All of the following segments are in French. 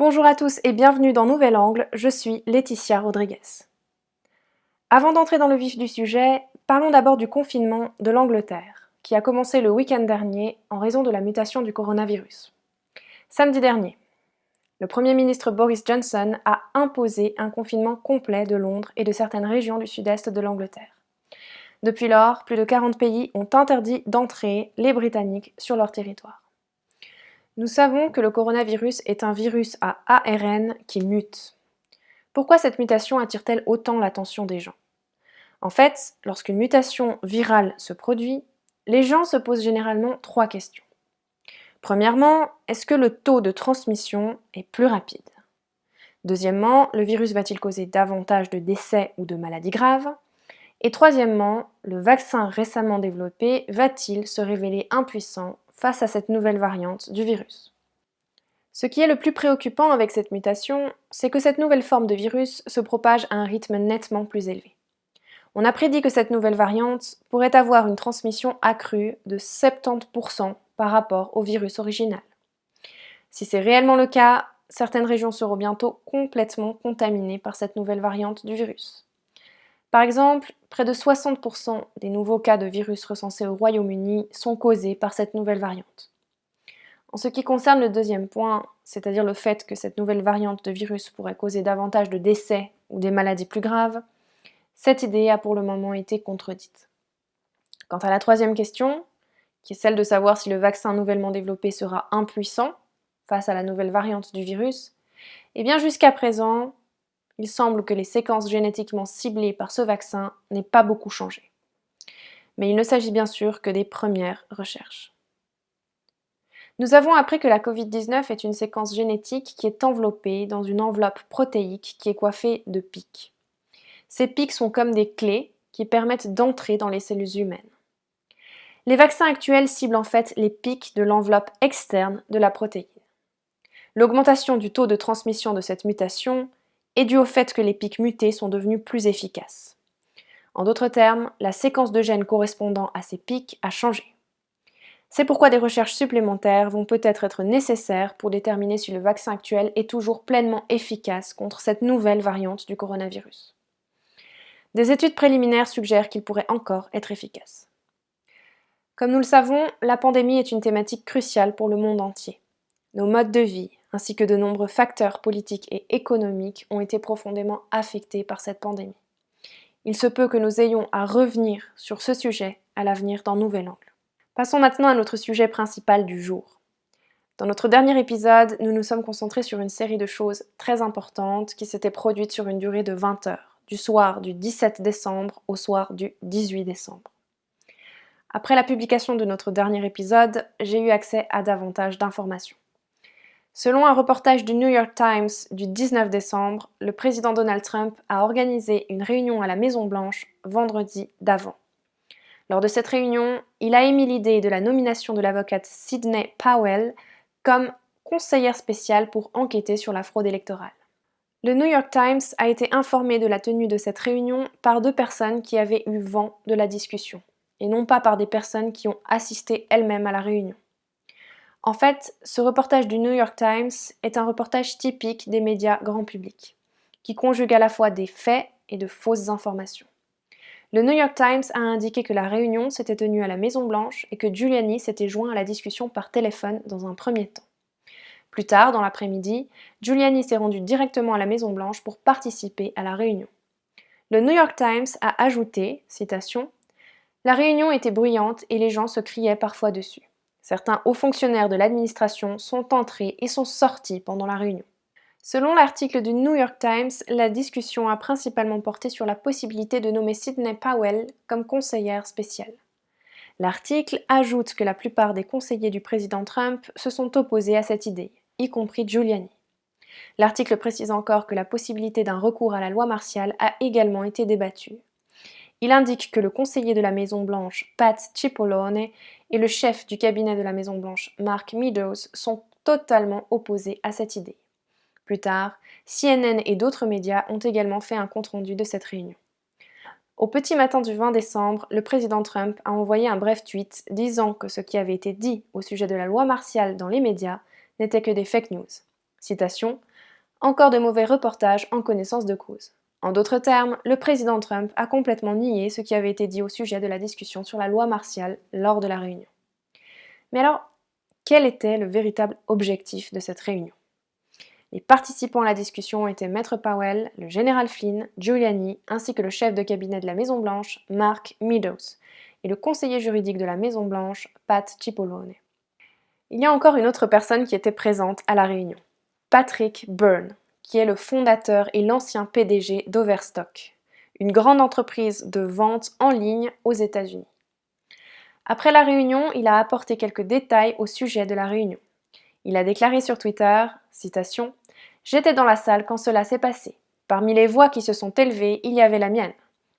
Bonjour à tous et bienvenue dans Nouvel Angle, je suis Laetitia Rodriguez. Avant d'entrer dans le vif du sujet, parlons d'abord du confinement de l'Angleterre, qui a commencé le week-end dernier en raison de la mutation du coronavirus. Samedi dernier, le Premier ministre Boris Johnson a imposé un confinement complet de Londres et de certaines régions du sud-est de l'Angleterre. Depuis lors, plus de 40 pays ont interdit d'entrer les Britanniques sur leur territoire. Nous savons que le coronavirus est un virus à ARN qui mute. Pourquoi cette mutation attire-t-elle autant l'attention des gens? En fait, lorsqu'une mutation virale se produit, les gens se posent généralement 3 questions. Premièrement, est-ce que le taux de transmission est plus rapide? Deuxièmement, le virus va-t-il causer davantage de décès ou de maladies graves? Et troisièmement, le vaccin récemment développé va-t-il se révéler impuissant face à cette nouvelle variante du virus? Ce qui est le plus préoccupant avec cette mutation, c'est que cette nouvelle forme de virus se propage à un rythme nettement plus élevé. On a prédit que cette nouvelle variante pourrait avoir une transmission accrue de 70% par rapport au virus original. Si c'est réellement le cas, certaines régions seront bientôt complètement contaminées par cette nouvelle variante du virus. Par exemple, près de 60% des nouveaux cas de virus recensés au Royaume-Uni sont causés par cette nouvelle variante. En ce qui concerne le deuxième point, c'est-à-dire le fait que cette nouvelle variante de virus pourrait causer davantage de décès ou des maladies plus graves, cette idée a pour le moment été contredite. Quant à la troisième question, qui est celle de savoir si le vaccin nouvellement développé sera impuissant face à la nouvelle variante du virus, eh bien jusqu'à présent, il semble que les séquences génétiquement ciblées par ce vaccin n'aient pas beaucoup changé. Mais il ne s'agit bien sûr que des premières recherches. Nous avons appris que la Covid-19 est une séquence génétique qui est enveloppée dans une enveloppe protéique qui est coiffée de pics. Ces pics sont comme des clés qui permettent d'entrer dans les cellules humaines. Les vaccins actuels ciblent en fait les pics de l'enveloppe externe de la protéine. L'augmentation du taux de transmission de cette mutation est due au fait que les pics mutés sont devenus plus efficaces. En d'autres termes, la séquence de gènes correspondant à ces pics a changé. C'est pourquoi des recherches supplémentaires vont peut-être être nécessaires pour déterminer si le vaccin actuel est toujours pleinement efficace contre cette nouvelle variante du coronavirus. Des études préliminaires suggèrent qu'il pourrait encore être efficace. Comme nous le savons, la pandémie est une thématique cruciale pour le monde entier. Nos modes de vie, ainsi que de nombreux facteurs politiques et économiques ont été profondément affectés par cette pandémie. Il se peut que nous ayons à revenir sur ce sujet à l'avenir dans Nouvel Angle. Passons maintenant à notre sujet principal du jour. Dans notre dernier épisode, nous nous sommes concentrés sur une série de choses très importantes qui s'étaient produites sur une durée de 20 heures, du soir du 17 décembre au soir du 18 décembre. Après la publication de notre dernier épisode, j'ai eu accès à davantage d'informations. Selon un reportage du New York Times du 19 décembre, le président Donald Trump a organisé une réunion à la Maison-Blanche vendredi d'avant. Lors de cette réunion, il a émis l'idée de la nomination de l'avocate Sidney Powell comme conseillère spéciale pour enquêter sur la fraude électorale. Le New York Times a été informé de la tenue de cette réunion par 2 personnes qui avaient eu vent de la discussion, et non pas par des personnes qui ont assisté elles-mêmes à la réunion. En fait, ce reportage du New York Times est un reportage typique des médias grand public, qui conjugue à la fois des faits et de fausses informations. Le New York Times a indiqué que la réunion s'était tenue à la Maison-Blanche et que Giuliani s'était joint à la discussion par téléphone dans un premier temps. Plus tard, dans l'après-midi, Giuliani s'est rendu directement à la Maison-Blanche pour participer à la réunion. Le New York Times a ajouté, citation, « La réunion était bruyante et les gens se criaient parfois dessus. Certains hauts fonctionnaires de l'administration sont entrés et sont sortis pendant la réunion. » Selon l'article du New York Times, la discussion a principalement porté sur la possibilité de nommer Sidney Powell comme conseillère spéciale. L'article ajoute que la plupart des conseillers du président Trump se sont opposés à cette idée, y compris Giuliani. L'article précise encore que la possibilité d'un recours à la loi martiale a également été débattue. Il indique que le conseiller de la Maison-Blanche, Pat Cipollone, et le chef du cabinet de la Maison-Blanche, Mark Meadows, sont totalement opposés à cette idée. Plus tard, CNN et d'autres médias ont également fait un compte-rendu de cette réunion. Au petit matin du 20 décembre, le président Trump a envoyé un bref tweet disant que ce qui avait été dit au sujet de la loi martiale dans les médias n'était que des fake news. Citation, Encore de mauvais reportages en connaissance de cause. En d'autres termes, le président Trump a complètement nié ce qui avait été dit au sujet de la discussion sur la loi martiale lors de la réunion. Mais alors, quel était le véritable objectif de cette réunion? Les participants à la discussion étaient Maître Powell, le général Flynn, Giuliani, ainsi que le chef de cabinet de la Maison-Blanche, Mark Meadows, et le conseiller juridique de la Maison-Blanche, Pat Cipollone. Il y a encore une autre personne qui était présente à la réunion, Patrick Byrne, qui est le fondateur et l'ancien PDG d'Overstock, une grande entreprise de vente en ligne aux États-Unis. Après la réunion, il a apporté quelques détails au sujet de la réunion. Il a déclaré sur Twitter, citation, « J'étais dans la salle quand cela s'est passé. Parmi les voix qui se sont élevées, il y avait la mienne.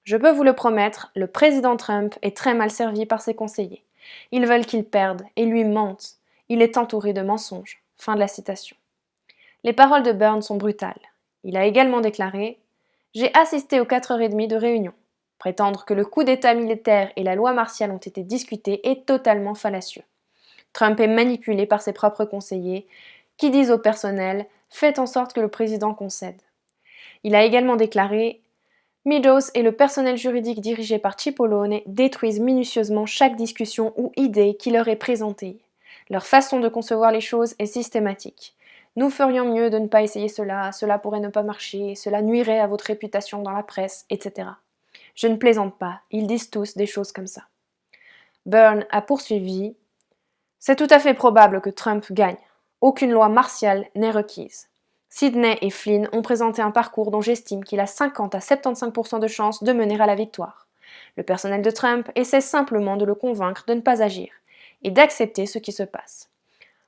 Je peux vous le promettre, le président Trump est très mal servi par ses conseillers. Ils veulent qu'il perde et lui mentent. Il est entouré de mensonges. » Fin de la citation. Les paroles de Byrne sont brutales. Il a également déclaré « J'ai assisté aux 4h30 de réunion. Prétendre que le coup d'État militaire et la loi martiale ont été discutés est totalement fallacieux. Trump est manipulé par ses propres conseillers qui disent au personnel « Faites en sorte que le président concède. » Il a également déclaré « Meadows et le personnel juridique dirigé par Cipollone détruisent minutieusement chaque discussion ou idée qui leur est présentée. Leur façon de concevoir les choses est systématique. Nous ferions mieux de ne pas essayer cela, cela pourrait ne pas marcher, cela nuirait à votre réputation dans la presse, etc. Je ne plaisante pas, ils disent tous des choses comme ça. » Byrne a poursuivi « C'est tout à fait probable que Trump gagne. Aucune loi martiale n'est requise. Sidney et Flynn ont présenté un parcours dont j'estime qu'il a 50 à 75% de chances de mener à la victoire. Le personnel de Trump essaie simplement de le convaincre de ne pas agir et d'accepter ce qui se passe.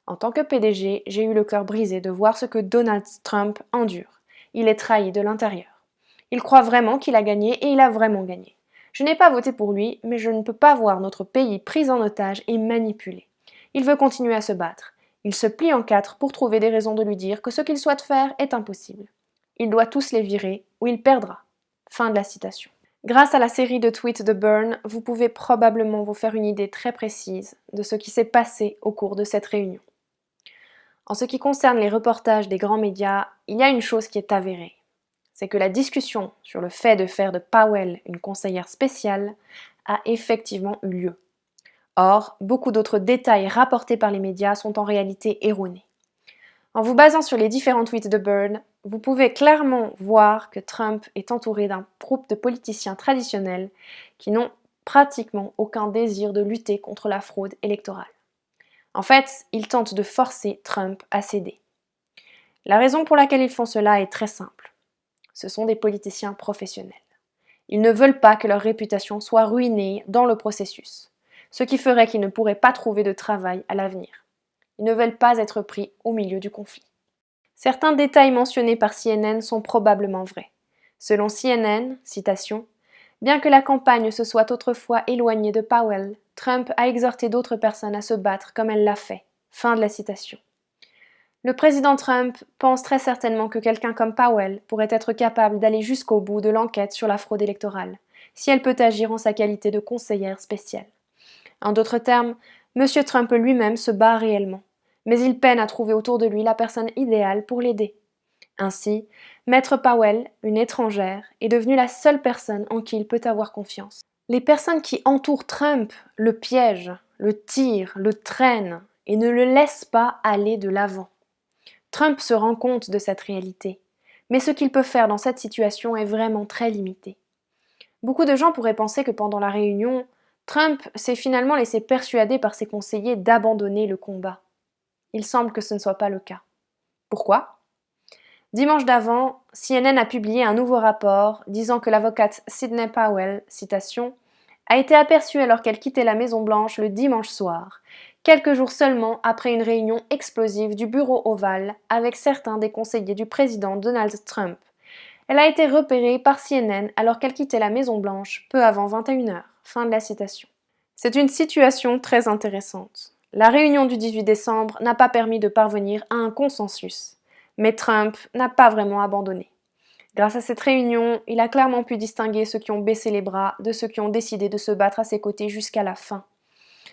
En tant que PDG, j'ai eu le cœur brisé de voir ce que Donald Trump endure. Il est trahi de l'intérieur. Il croit vraiment qu'il a gagné et il a vraiment gagné. Je n'ai pas voté pour lui, mais je ne peux pas voir notre pays pris en otage et manipulé. Il veut continuer à se battre. Il se plie en quatre pour trouver des raisons de lui dire que ce qu'il souhaite faire est impossible. Il doit tous les virer ou il perdra. » Fin de la citation. Grâce à la série de tweets de Byrne, vous pouvez probablement vous faire une idée très précise de ce qui s'est passé au cours de cette réunion. En ce qui concerne les reportages des grands médias, il y a une chose qui est avérée. C'est que la discussion sur le fait de faire de Powell une conseillère spéciale a effectivement eu lieu. Or, beaucoup d'autres détails rapportés par les médias sont en réalité erronés. En vous basant sur les différents tweets de Byrne, vous pouvez clairement voir que Trump est entouré d'un groupe de politiciens traditionnels qui n'ont pratiquement aucun désir de lutter contre la fraude électorale. En fait, ils tentent de forcer Trump à céder. La raison pour laquelle ils font cela est très simple. Ce sont des politiciens professionnels. Ils ne veulent pas que leur réputation soit ruinée dans le processus, ce qui ferait qu'ils ne pourraient pas trouver de travail à l'avenir. Ils ne veulent pas être pris au milieu du conflit. Certains détails mentionnés par CNN sont probablement vrais. Selon CNN, citation, « Bien que la campagne se soit autrefois éloignée de Powell, Trump a exhorté d'autres personnes à se battre comme elle l'a fait. » Fin de la citation. Le président Trump pense très certainement que quelqu'un comme Powell pourrait être capable d'aller jusqu'au bout de l'enquête sur la fraude électorale, si elle peut agir en sa qualité de conseillère spéciale. En d'autres termes, M. Trump lui-même se bat réellement, mais il peine à trouver autour de lui la personne idéale pour l'aider. Ainsi, Maître Powell, une étrangère, est devenue la seule personne en qui il peut avoir confiance. Les personnes qui entourent Trump le piègent, le tirent, le traînent et ne le laissent pas aller de l'avant. Trump se rend compte de cette réalité, mais ce qu'il peut faire dans cette situation est vraiment très limité. Beaucoup de gens pourraient penser que pendant la réunion, Trump s'est finalement laissé persuader par ses conseillers d'abandonner le combat. Il semble que ce ne soit pas le cas. Pourquoi ? Dimanche d'avant, CNN a publié un nouveau rapport disant que l'avocate Sidney Powell, citation, a été aperçue alors qu'elle quittait la Maison-Blanche le dimanche soir, quelques jours seulement après une réunion explosive du bureau ovale avec certains des conseillers du président Donald Trump. Elle a été repérée par CNN alors qu'elle quittait la Maison-Blanche peu avant 21h. Fin de la citation. C'est une situation très intéressante. La réunion du 18 décembre n'a pas permis de parvenir à un consensus, mais Trump n'a pas vraiment abandonné. Grâce à cette réunion, il a clairement pu distinguer ceux qui ont baissé les bras de ceux qui ont décidé de se battre à ses côtés jusqu'à la fin.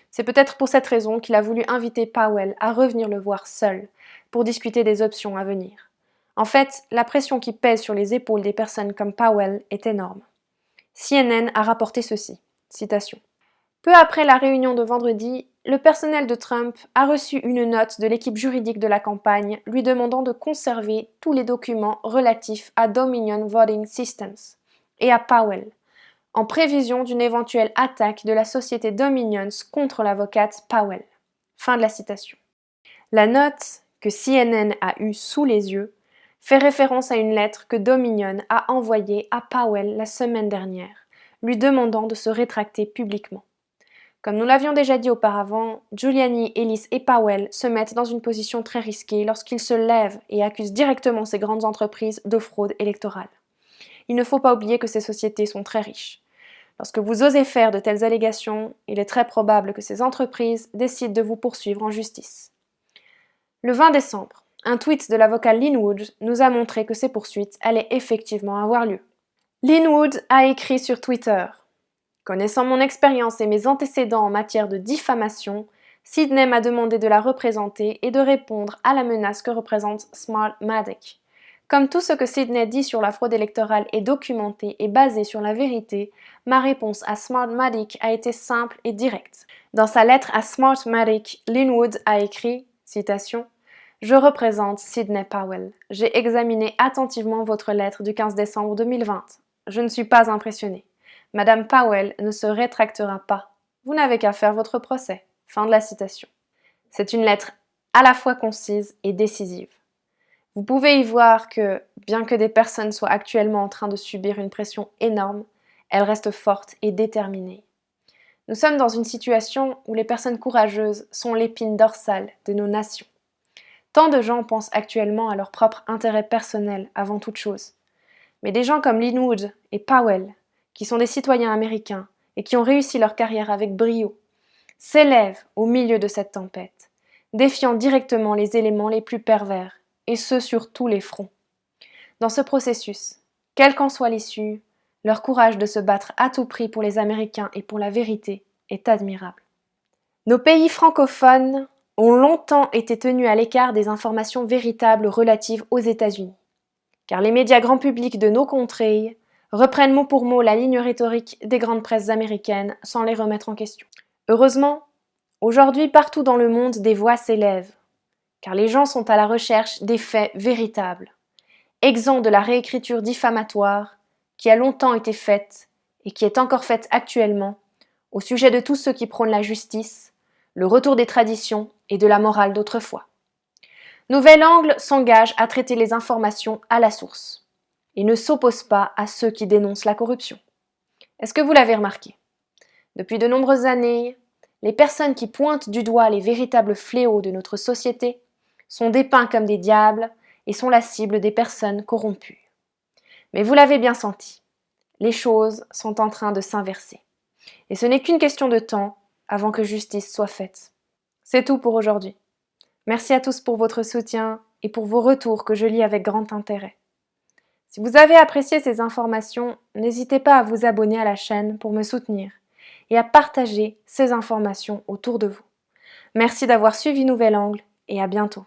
C'est peut-être pour cette raison qu'il a voulu inviter Powell à revenir le voir seul, pour discuter des options à venir. En fait, la pression qui pèse sur les épaules des personnes comme Powell est énorme. CNN a rapporté ceci, citation. Peu après la réunion de vendredi, le personnel de Trump a reçu une note de l'équipe juridique de la campagne lui demandant de conserver tous les documents relatifs à Dominion Voting Systems et à Powell, en prévision d'une éventuelle attaque de la société Dominions contre l'avocate Powell. Fin de la citation. La note, que CNN a eue sous les yeux, fait référence à une lettre que Dominion a envoyée à Powell la semaine dernière, lui demandant de se rétracter publiquement. Comme nous l'avions déjà dit auparavant, Giuliani, Ellis et Powell se mettent dans une position très risquée lorsqu'ils se lèvent et accusent directement ces grandes entreprises de fraude électorale. Il ne faut pas oublier que ces sociétés sont très riches. Lorsque vous osez faire de telles allégations, il est très probable que ces entreprises décident de vous poursuivre en justice. Le 20 décembre, un tweet de l'avocat Lin Wood nous a montré que ces poursuites allaient effectivement avoir lieu. Lin Wood a écrit sur Twitter: Connaissant mon expérience et mes antécédents en matière de diffamation, Sydney m'a demandé de la représenter et de répondre à la menace que représente Smartmatic. Comme tout ce que Sydney dit sur la fraude électorale est documenté et basé sur la vérité, ma réponse à Smartmatic a été simple et directe. Dans sa lettre à Smartmatic, Lin Wood a écrit, citation, « Je représente Sidney Powell. J'ai examiné attentivement votre lettre du 15 décembre 2020. Je ne suis pas impressionné. Madame Powell ne se rétractera pas. Vous n'avez qu'à faire votre procès. » Fin de la citation. C'est une lettre à la fois concise et décisive. Vous pouvez y voir que, bien que des personnes soient actuellement en train de subir une pression énorme, elles restent fortes et déterminées. Nous sommes dans une situation où les personnes courageuses sont l'épine dorsale de nos nations. Tant de gens pensent actuellement à leur propre intérêt personnel avant toute chose. Mais des gens comme Lin Wood et Powell, qui sont des citoyens américains et qui ont réussi leur carrière avec brio, s'élèvent au milieu de cette tempête, défiant directement les éléments les plus pervers, et ce sur tous les fronts. Dans ce processus, quelle qu'en soit l'issue, leur courage de se battre à tout prix pour les Américains et pour la vérité est admirable. Nos pays francophones ont longtemps été tenus à l'écart des informations véritables relatives aux États-Unis, car les médias grand public de nos contrées reprennent mot pour mot la ligne rhétorique des grandes presses américaines sans les remettre en question. Heureusement, aujourd'hui partout dans le monde des voix s'élèvent, car les gens sont à la recherche des faits véritables, exempts de la réécriture diffamatoire qui a longtemps été faite et qui est encore faite actuellement au sujet de tous ceux qui prônent la justice, le retour des traditions et de la morale d'autrefois. Nouvel Angle s'engage à traiter les informations à la source et ne s'oppose pas à ceux qui dénoncent la corruption. Est-ce que vous l'avez remarqué? Depuis de nombreuses années, les personnes qui pointent du doigt les véritables fléaux de notre société sont dépeints comme des diables et sont la cible des personnes corrompues. Mais vous l'avez bien senti, les choses sont en train de s'inverser. Et ce n'est qu'une question de temps avant que justice soit faite. C'est tout pour aujourd'hui. Merci à tous pour votre soutien et pour vos retours que je lis avec grand intérêt. Si vous avez apprécié ces informations, n'hésitez pas à vous abonner à la chaîne pour me soutenir et à partager ces informations autour de vous. Merci d'avoir suivi Nouvel Angle et à bientôt.